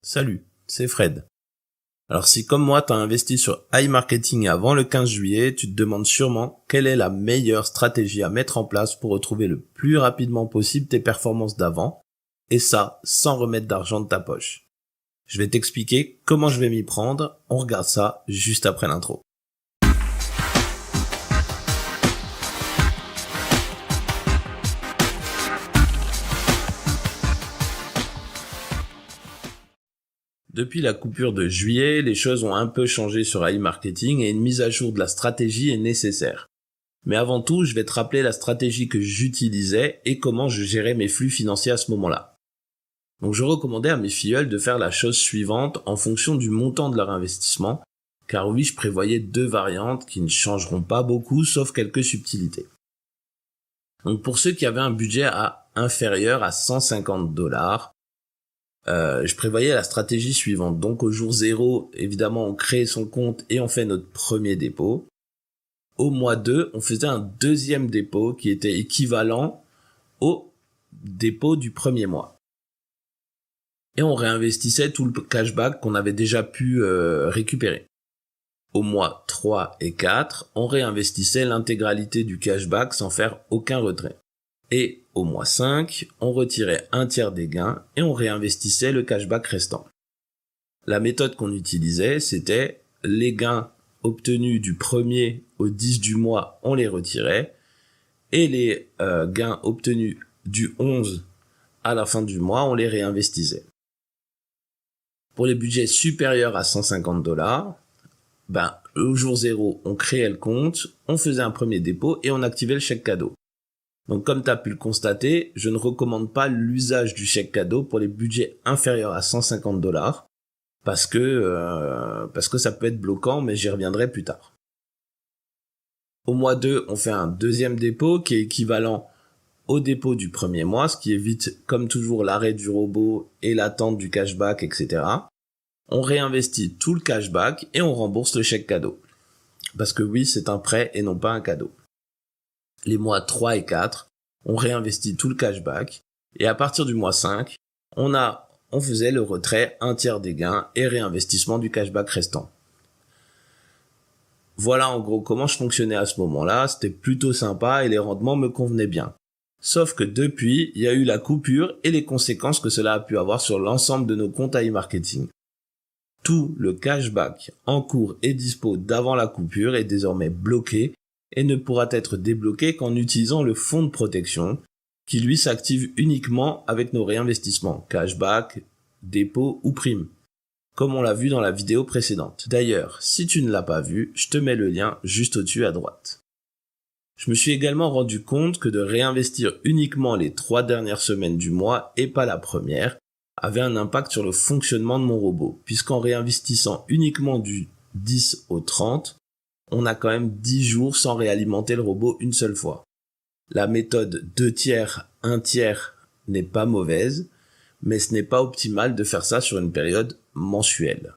Salut, c'est Fred. Alors si comme moi t'as investi sur iMarketing avant le 15 juillet, tu te demandes sûrement quelle est la meilleure stratégie à mettre en place pour retrouver le plus rapidement possible tes performances d'avant, et ça sans remettre d'argent de ta poche. Je vais t'expliquer comment je vais m'y prendre, on regarde ça juste après l'intro. Depuis la coupure de juillet, les choses ont un peu changé sur iMarketing et une mise à jour de la stratégie est nécessaire. Mais avant tout, je vais te rappeler la stratégie que j'utilisais et comment je gérais mes flux financiers à ce moment-là. Donc je recommandais à mes filleuls de faire la chose suivante en fonction du montant de leur investissement, car oui, je prévoyais 2 variantes qui ne changeront pas beaucoup sauf quelques subtilités. Donc pour ceux qui avaient un budget inférieur à $150, je prévoyais la stratégie suivante. Donc au jour 0, évidemment, on crée son compte et on fait notre premier dépôt. Au mois 2, on faisait un deuxième dépôt qui était équivalent au dépôt du premier mois. Et on réinvestissait tout le cashback qu'on avait déjà pu récupérer. Au mois 3 et 4, on réinvestissait l'intégralité du cashback sans faire aucun retrait. Et au mois 5, on retirait un tiers des gains et on réinvestissait le cashback restant. La méthode qu'on utilisait, c'était les gains obtenus du 1er au 10 du mois, on les retirait, et les gains obtenus du 11 à la fin du mois, on les réinvestissait. Pour les budgets supérieurs à $150, au jour 0, on créait le compte, on faisait un premier dépôt et on activait le chèque cadeau. Donc comme tu as pu le constater, je ne recommande pas l'usage du chèque cadeau pour les budgets inférieurs à $150 parce que ça peut être bloquant, mais j'y reviendrai plus tard. Au mois 2, on fait un deuxième dépôt qui est équivalent au dépôt du premier mois, ce qui évite comme toujours l'arrêt du robot et l'attente du cashback, etc. On réinvestit tout le cashback et on rembourse le chèque cadeau. Parce que oui, c'est un prêt et non pas un cadeau. Les mois 3 et 4, on réinvestit tout le cashback, et à partir du mois 5, on faisait le retrait un tiers des gains et réinvestissement du cashback restant. Voilà en gros comment je fonctionnais à ce moment-là, c'était plutôt sympa et les rendements me convenaient bien. Sauf que depuis, il y a eu la coupure et les conséquences que cela a pu avoir sur l'ensemble de nos comptes iMarketing. Tout le cashback en cours et dispo d'avant la coupure est désormais bloqué et ne pourra être débloqué qu'en utilisant le fonds de protection, qui lui s'active uniquement avec nos réinvestissements, cashback, dépôt ou prime, comme on l'a vu dans la vidéo précédente. D'ailleurs, si tu ne l'as pas vu, je te mets le lien juste au-dessus à droite. Je me suis également rendu compte que de réinvestir uniquement les 3 dernières semaines du mois et pas la première avait un impact sur le fonctionnement de mon robot, puisqu'en réinvestissant uniquement du 10 au 30, on a quand même 10 jours sans réalimenter le robot une seule fois. La méthode 2 tiers, 1 tiers n'est pas mauvaise, mais ce n'est pas optimal de faire ça sur une période mensuelle.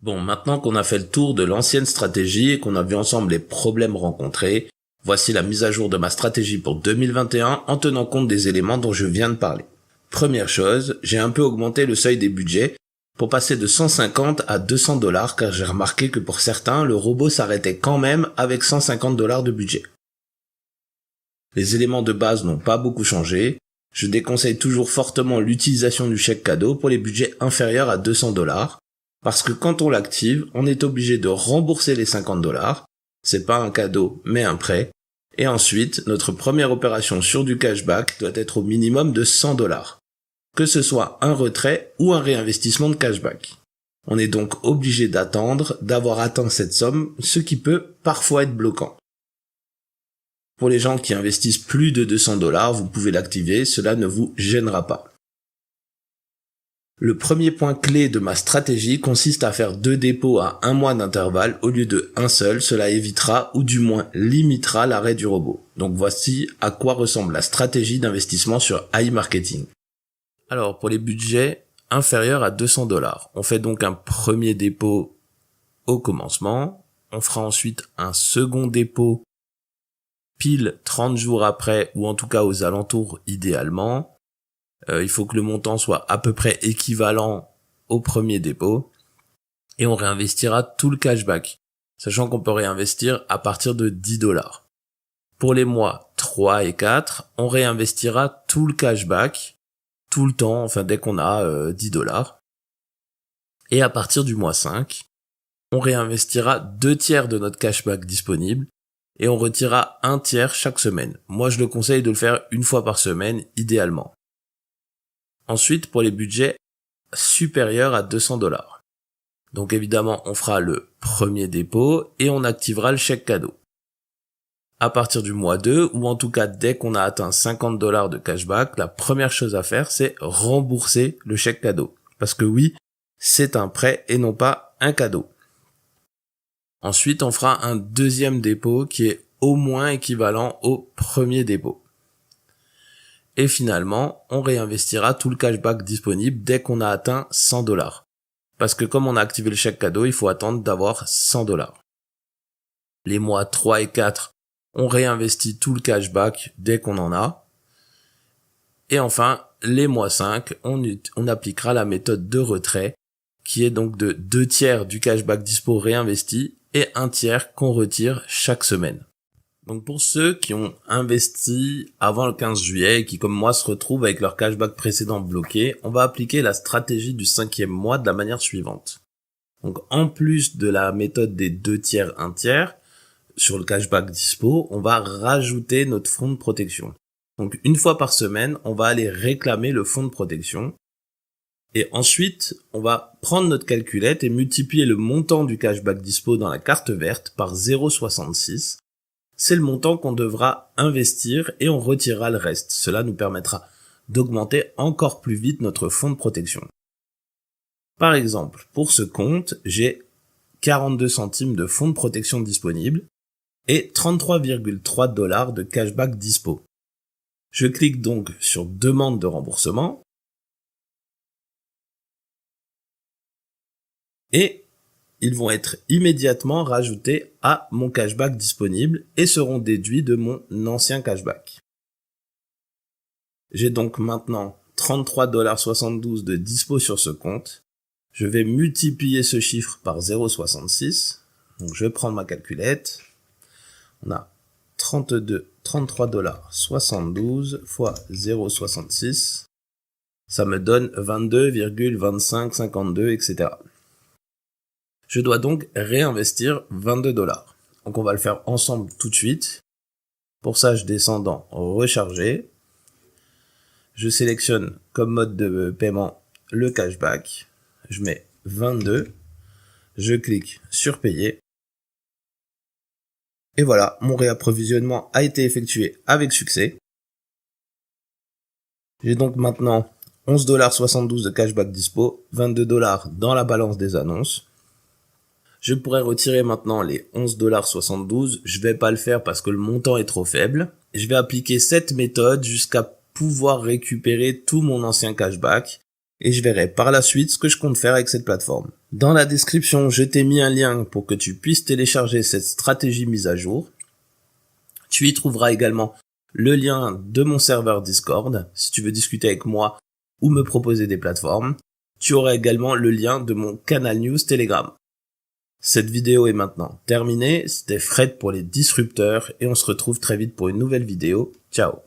Bon, maintenant qu'on a fait le tour de l'ancienne stratégie et qu'on a vu ensemble les problèmes rencontrés, voici la mise à jour de ma stratégie pour 2021 en tenant compte des éléments dont je viens de parler. Première chose, j'ai un peu augmenté le seuil des budgets pour passer de 150 à $200 car j'ai remarqué que pour certains, le robot s'arrêtait quand même avec $150 de budget. Les éléments de base n'ont pas beaucoup changé. Je déconseille toujours fortement l'utilisation du chèque cadeau pour les budgets inférieurs à $200 parce que quand on l'active, on est obligé de rembourser les $50. C'est pas un cadeau, mais un prêt. Et ensuite, notre première opération sur du cashback doit être au minimum de $100. Que ce soit un retrait ou un réinvestissement de cashback. On est donc obligé d'attendre d'avoir atteint cette somme, ce qui peut parfois être bloquant. Pour les gens qui investissent plus de $200, vous pouvez l'activer, cela ne vous gênera pas. Le premier point clé de ma stratégie consiste à faire 2 dépôts à 1 mois d'intervalle au lieu de un seul, cela évitera ou du moins limitera l'arrêt du robot. Donc voici à quoi ressemble la stratégie d'investissement sur iMarketing. Alors, pour les budgets inférieurs à $200, on fait donc un premier dépôt au commencement. On fera ensuite un second dépôt pile 30 jours après, ou en tout cas aux alentours idéalement. Il faut que le montant soit à peu près équivalent au premier dépôt. Et on réinvestira tout le cashback, sachant qu'on peut réinvestir à partir de 10 $. Pour les mois 3 et 4, on réinvestira tout le cashback, tout le temps, enfin dès qu'on a 10 $. Et à partir du mois 5, on réinvestira 2/3 de notre cashback disponible et on retirera 1/3 chaque semaine. Moi, je le conseille de le faire une fois par semaine, idéalement. Ensuite, pour les budgets supérieurs à 200 $. Donc évidemment, on fera le premier dépôt et on activera le chèque cadeau. À partir du mois 2, ou en tout cas dès qu'on a atteint 50 $ de cashback, la première chose à faire, c'est rembourser le chèque cadeau. Parce que oui, c'est un prêt et non pas un cadeau. Ensuite, on fera un deuxième dépôt qui est au moins équivalent au premier dépôt. Et finalement, on réinvestira tout le cashback disponible dès qu'on a atteint 100 $. Parce que comme on a activé le chèque cadeau, il faut attendre d'avoir 100 $. Les mois 3 et 4, on réinvestit tout le cashback dès qu'on en a. Et enfin, les mois 5, on appliquera la méthode de retrait, qui est donc de 2/3 du cashback dispo réinvesti et 1/3 qu'on retire chaque semaine. Donc pour ceux qui ont investi avant le 15 juillet et qui comme moi se retrouvent avec leur cashback précédent bloqué, on va appliquer la stratégie du 5e mois de la manière suivante. Donc en plus de la méthode des 2/3, 1/3, sur le cashback dispo, on va rajouter notre fonds de protection. Donc une fois par semaine, on va aller réclamer le fonds de protection. Et ensuite, on va prendre notre calculette et multiplier le montant du cashback dispo dans la carte verte par 0,66. C'est le montant qu'on devra investir et on retirera le reste. Cela nous permettra d'augmenter encore plus vite notre fonds de protection. Par exemple, pour ce compte, j'ai 42 centimes de fonds de protection disponibles et 33,3 $ de cashback dispo. Je clique donc sur demande de remboursement et ils vont être immédiatement rajoutés à mon cashback disponible et seront déduits de mon ancien cashback. J'ai donc maintenant 33,72 $ de dispo sur ce compte. Je vais multiplier ce chiffre par 0,66. Donc je prends ma calculette. On a 33,72 fois 0,66. Ça me donne 22,2552, etc. Je dois donc réinvestir 22 $. Donc on va le faire ensemble tout de suite. Pour ça, je descends dans recharger. Je sélectionne comme mode de paiement le cashback. Je mets 22. Je clique sur payer. Et voilà, mon réapprovisionnement a été effectué avec succès. J'ai donc maintenant 11,72 $ de cashback dispo, 22 $ dans la balance des annonces. Je pourrais retirer maintenant les 11,72 $. Je vais pas le faire parce que le montant est trop faible. Je vais appliquer cette méthode jusqu'à pouvoir récupérer tout mon ancien cashback. Et je verrai par la suite ce que je compte faire avec cette plateforme. Dans la description, je t'ai mis un lien pour que tu puisses télécharger cette stratégie mise à jour. Tu y trouveras également le lien de mon serveur Discord si tu veux discuter avec moi ou me proposer des plateformes. Tu auras également le lien de mon canal news Telegram. Cette vidéo est maintenant terminée. C'était Fred pour les disrupteurs et on se retrouve très vite pour une nouvelle vidéo. Ciao.